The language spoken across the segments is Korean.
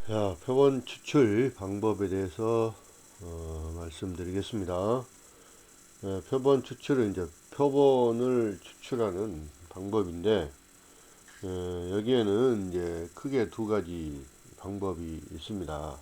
자, 표본 추출 방법에 대해서 말씀드리겠습니다. 표본 추출은 이제 표본을 추출하는 방법인데, 여기에는 이제 크게 두 가지 방법이 있습니다.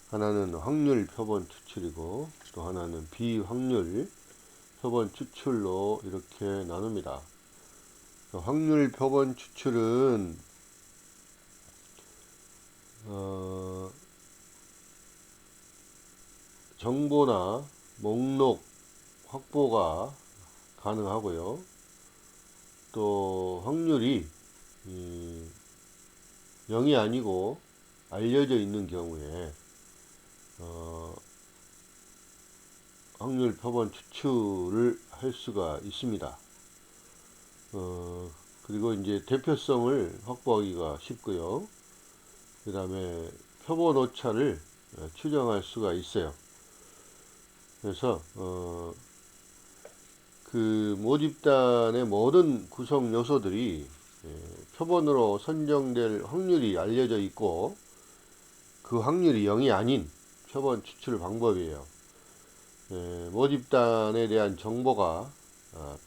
하나는 확률 표본 추출이고, 또 하나는 비확률 표본 추출로 이렇게 나눕니다. 확률 표본 추출은 정보나 목록 확보가 가능하고요. 또 확률이 0이 아니고 알려져 있는 경우에 확률 표본 추출을 할 수가 있습니다. 그리고 이제 대표성을 확보하기가 쉽고요. 그 다음에 표본 오차를 추정할 수가 있어요. 그래서 그 모집단의 모든 구성 요소들이 표본으로 선정될 확률이 알려져 있고, 그 확률이 0이 아닌 표본 추출 방법이에요. 모집단에 대한 정보가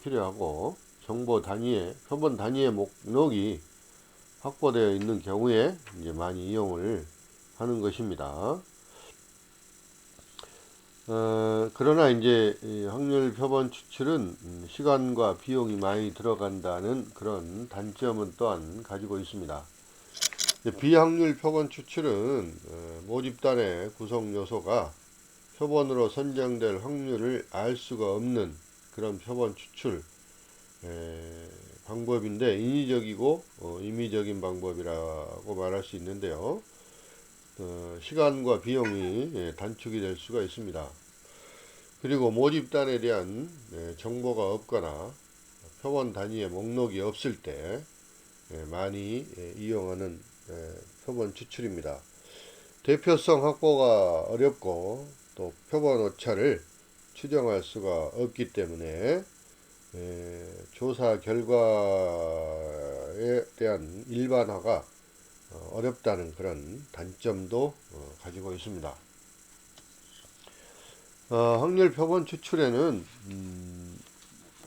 필요하고, 정보 단위의 표본 단위의 목록이 확보되어 있는 경우에 이제 많이 이용을 하는 것입니다. 그러나 이제 확률 표본 추출은 시간과 비용이 많이 들어간다는 그런 단점은 또한 가지고 있습니다. 비확률 표본 추출은 모집단의 구성 요소가 표본으로 선정될 확률을 알 수가 없는 그런 표본 추출 방법인데, 인위적이고 임의적인 방법이라고 말할 수 있는데요. 시간과 비용이 단축이 될 수가 있습니다. 그리고 모집단에 대한 정보가 없거나 표본 단위의 목록이 없을 때 많이 이용하는 표본 추출입니다. 대표성 확보가 어렵고, 또 표본 오차를 추정할 수가 없기 때문에 조사 결과에 대한 일반화가 어렵다는 그런 단점도 가지고 있습니다. 확률 표본 추출에는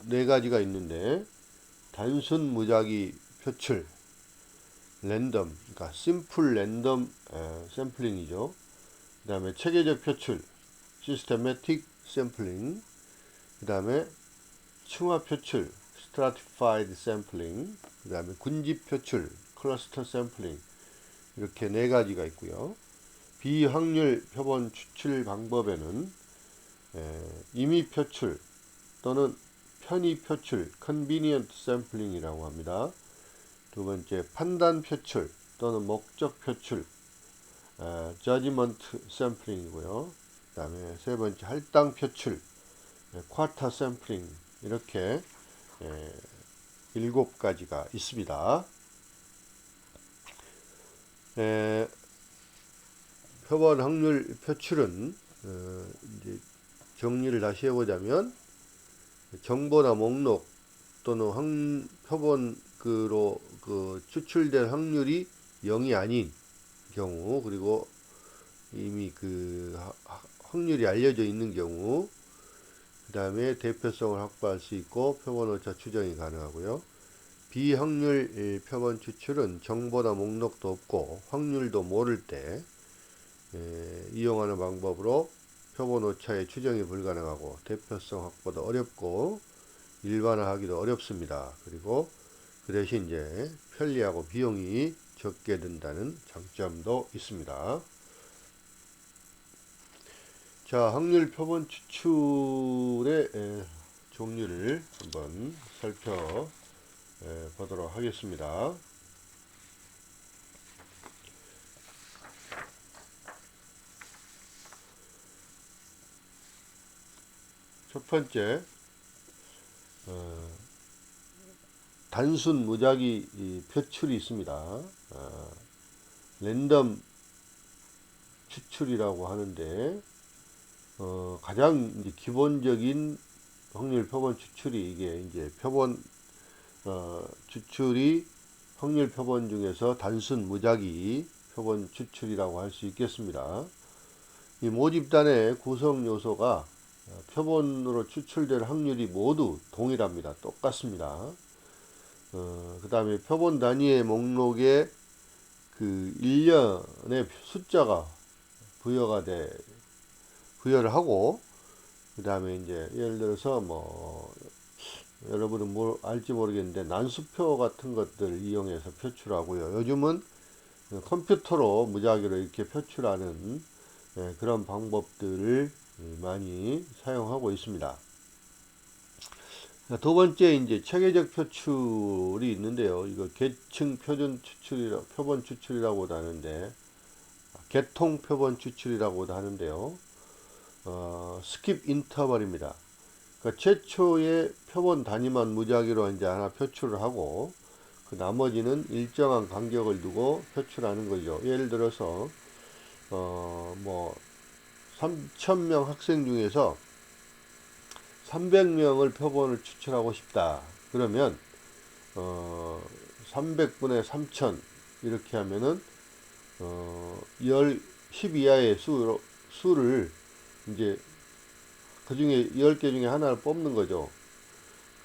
네 가지가 있는데, 단순 무작위 표출, 랜덤, 그러니까 심플 랜덤 샘플링이죠. 그 다음에 체계적 표출, 시스테매틱 샘플링, 그 다음에 층화 표출, 스트라티파이드 샘플링, 그 다음에 군집 표출, 클러스터 샘플링, 이렇게 네 가지가 있고요. 비확률 표본 추출 방법에는 임의 표출 또는 편의 표출, convenient sampling이라고 합니다. 두 번째, 판단 표출 또는 목적 표출, judgment sampling이고요. 그 다음에 세 번째, 할당 표출, quarter sampling, 이렇게 7가지가 있습니다. 표본 확률 표출은 이제 정리를 다시 해보자면, 정보나 목록 또는 표본으로 추출될 확률이 0이 아닌 경우, 그리고 이미 그 확률이 알려져 있는 경우, 그 다음에 대표성을 확보할 수 있고 표본 오차 추정이 가능하고요. 비확률 표본 추출은 정보나 목록도 없고 확률도 모를 때 이용하는 방법으로 표본 오차의 추정이 불가능하고, 대표성 확보도 어렵고 일반화하기도 어렵습니다. 그리고 그 대신 이제 편리하고 비용이 적게 든다는 장점도 있습니다. 자, 확률 표본 추출의 종류를 한번 살펴보도록 하겠습니다. 첫 번째, 단순 무작위 표출이 있습니다. 랜덤 추출이라고 하는데, 가장 이제 기본적인 확률 표본 추출이, 이게 이제 표본 추출이 확률 표본 중에서 단순 무작위 표본 추출이라고 할 수 있겠습니다. 이 모집단의 구성 요소가 표본으로 추출될 확률이 모두 동일합니다. 똑같습니다. 그 다음에 표본 단위의 목록에 그 1년의 숫자가 부여를 하고, 그 다음에 이제 예를 들어서 뭐 여러분은 뭘 알지 모르겠는데 난수표 같은 것들 이용해서 표출하고요. 요즘은 컴퓨터로 무작위로 이렇게 표출하는 그런 방법들을 많이 사용하고 있습니다. 두 번째 이제 체계적 표출이 있는데요. 이거 계층 표본 추출이라고도 하는데, 계통 표본 추출이라고도 하는데요. 스킵 인터벌입니다. 그러니까 최초의 표본 단위만 무작위로 이제 하나 표출을 하고, 그 나머지는 일정한 간격을 두고 표출하는 거죠. 예를 들어서 뭐 3,000명 학생 중에서 300명을 표본을 추출하고 싶다. 그러면 300분의 3,000 이렇게 하면은 10 이하의 수를 이제 그 중에 10개 중에 하나를 뽑는 거죠.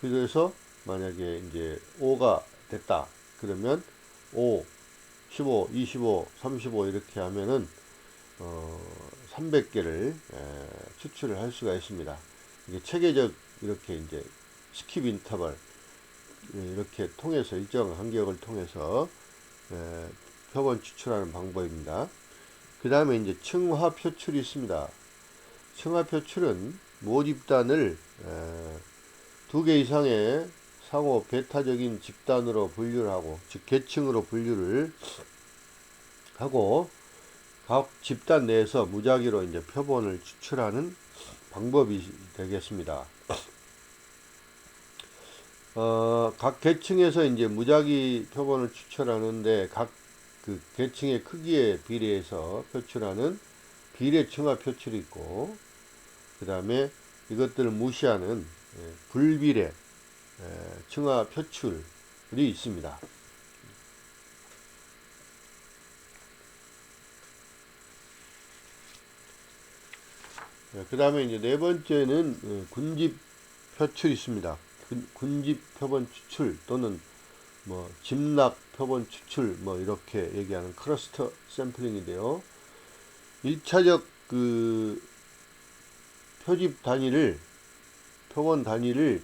그래서 만약에 이제 5가 됐다. 그러면 5, 15, 25, 35 이렇게 하면은 300개를 추출을 할 수가 있습니다. 이게 체계적 이렇게 이제 스킵 인터벌 이렇게 통해서 일정 간격을 통해서 표본 추출하는 방법입니다. 그 다음에 이제 층화 표출이 있습니다. 층화 표출은 모집단을 2개 이상의 상호 배타적인 집단으로 분류를 하고, 즉 계층으로 분류를 하고 각 집단 내에서 무작위로 이제 표본을 추출하는 방법이 되겠습니다. 각 계층에서 이제 무작위 표본을 추출하는데 각 그 계층의 크기에 비례해서 표출하는 비례층화 표출이 있고, 그 다음에 이것들을 무시하는 불비례 층화 표출이 있습니다. 그 다음에 이제 네 번째는 군집 표출이 있습니다. 군집 표본 추출 또는 뭐 집락 표본 추출 뭐 이렇게 얘기하는 클러스터 샘플링인데요. 1차적 그 표본 단위를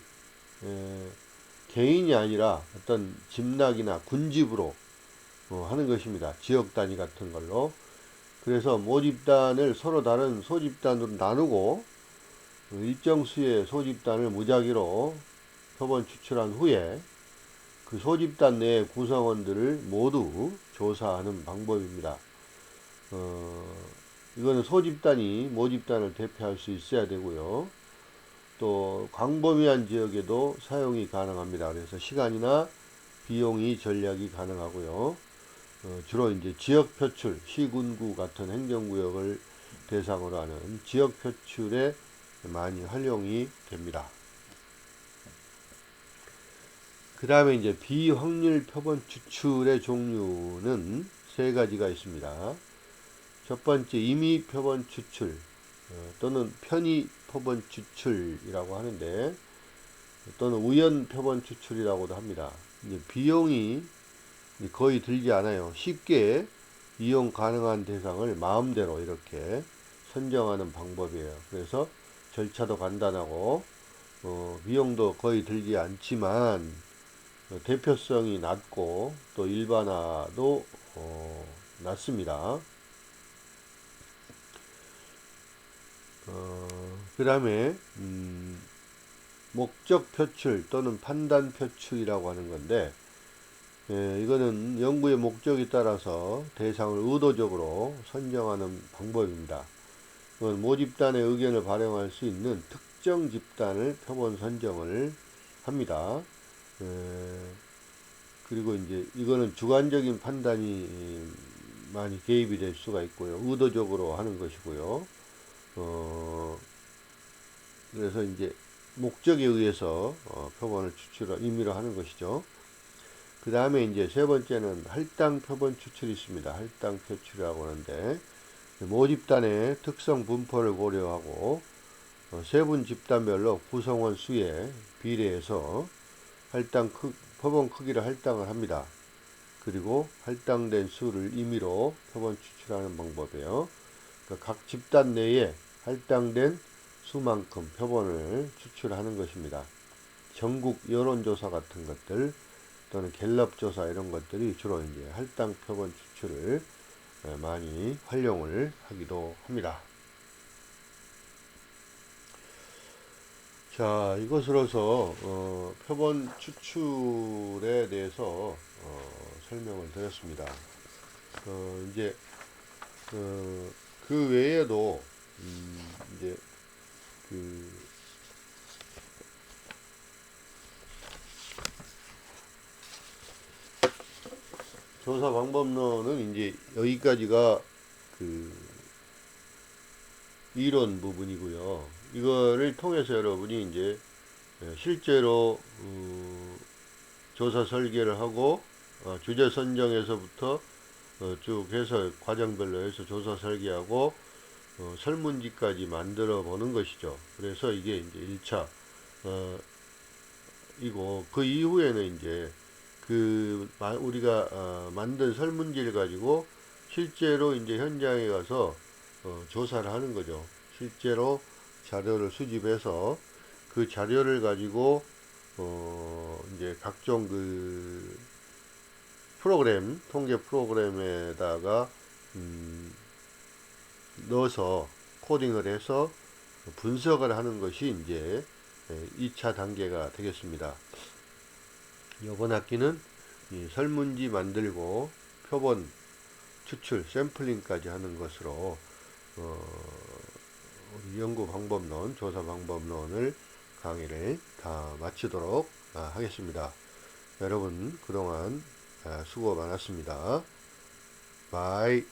개인이 아니라 어떤 집락이나 군집으로 하는 것입니다. 지역 단위 같은 걸로. 그래서 모집단을 서로 다른 소집단으로 나누고 일정 수의 소집단을 무작위로 표본 추출한 후에 그 소집단 내의 구성원들을 모두 조사하는 방법입니다. 이거는 소집단이 모집단을 대표할 수 있어야 되고요. 또 광범위한 지역에도 사용이 가능합니다. 그래서 시간이나 비용이 전략이 가능하고요. 주로 이제 지역 표출, 시군구 같은 행정구역을 대상으로 하는 지역 표출에 많이 활용이 됩니다. 그 다음에 이제 비확률 표본 추출의 종류는 세 가지가 있습니다. 첫 번째 임의 표본 추출 또는 편의 표본 추출이라고 하는데, 또는 우연 표본 추출이라고도 합니다. 이제 비용이 거의 들지 않아요. 쉽게 이용 가능한 대상을 마음대로 이렇게 선정하는 방법이에요. 그래서 절차도 간단하고 비용도 거의 들지 않지만 대표성이 낮고 또 일반화도 낮습니다. 그 다음에 목적 표출 또는 판단 표출이라고 하는 건데, 이거는 연구의 목적에 따라서 대상을 의도적으로 선정하는 방법입니다. 이건 모집단의 의견을 반영할 수 있는 특정 집단을 표본 선정을 합니다. 그리고 이제 이거는 주관적인 판단이 많이 개입이 될 수가 있고요. 의도적으로 하는 것이고요. 그래서 이제 목적에 의해서 표본을 임의로 하는 것이죠. 그 다음에 이제 세 번째는 할당 표본 추출이 있습니다. 할당 표출이라고 하는데, 모집단의 특성 분포를 고려하고 세분 집단별로 구성원 수에 비례해서 표본 크기를 할당을 합니다. 그리고 할당된 수를 임의로 표본 추출하는 방법이에요. 그러니까 각 집단 내에 할당된 수만큼 표본을 추출하는 것입니다. 전국 여론조사 같은 것들 또는 갤럽조사 이런 것들이 주로 이제 할당 표본 추출을 많이 활용을 하기도 합니다. 자, 이것으로서 표본 추출에 대해서 설명을 드렸습니다. 이제 그 외에도 이제 그 조사 방법론은 이제 여기까지가 그 이론 부분이고요. 이거를 통해서 여러분이 이제 실제로 조사 설계를 하고 주제 선정에서부터 쭉 해서 과정별로 해서 조사 설계하고 설문지까지 만들어 보는 것이죠. 그래서 이게 이제 1차 이고 그 이후에는 이제 우리가 만든 설문지를 가지고 실제로 이제 현장에 가서 조사를 하는 거죠. 실제로 자료를 수집해서 그 자료를 가지고 이제 각종 그 통계 프로그램에다가 넣어서 코딩을 해서 분석을 하는 것이 이제 2차 단계가 되겠습니다. 이번 학기는 이 설문지 만들고 표본 추출, 샘플링까지 하는 것으로 우리 연구 방법론, 조사 방법론을 강의를 다 마치도록 하겠습니다. 여러분 그동안 수고 많았습니다. 바이.